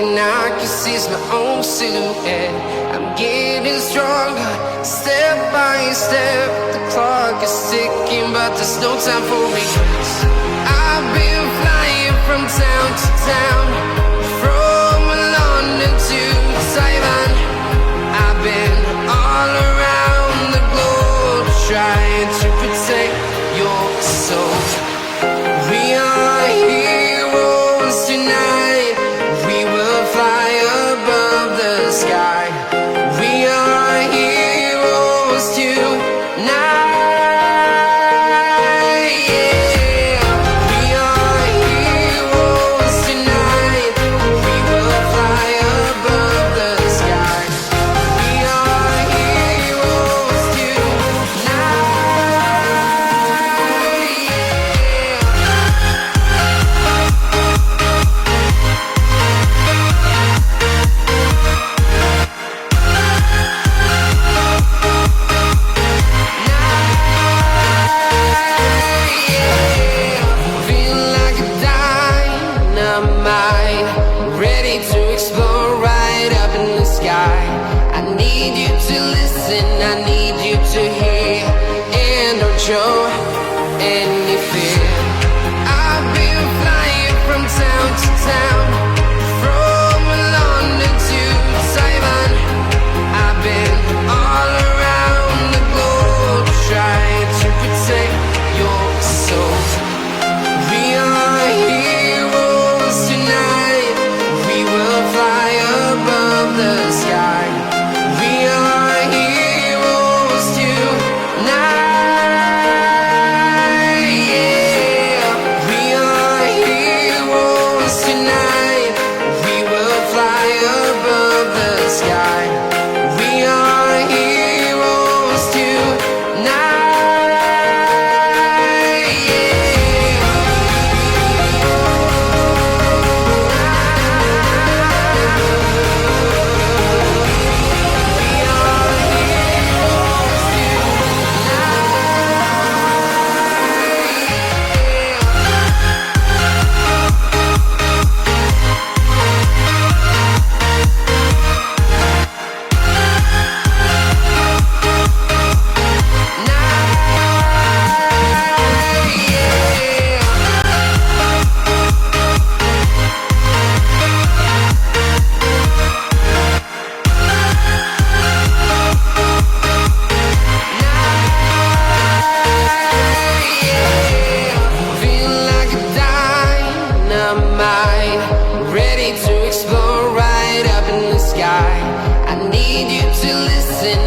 thing I can see is my own silhouette. I'm getting stronger, step by step. The clock is ticking, but there's no time for regrets. I've been flying from town to town, from London to Taiwan. I've been all around the globe, trying to protect your soul. We are heroes tonight. We will fly above the sky. We are heroes tonight. Yeah. We are heroes tonight. We will fly above the sky. We are heroes tonight. Feel like a dynamite, ready to explode right up in the sky. I need you to listen, I need you to hear, and don't show any fear. I've been flying from town to town, from London to Taiwan. I've been all around the globe, trying to protect your soul. We are heroes tonight. We will fly above the sky. We are heroes tonight. Yeah. We are heroes tonight. We will fly above the sky. We are heroes tonight. Feel like a dynamite, ready to explode right up in the sky. I need you to listen,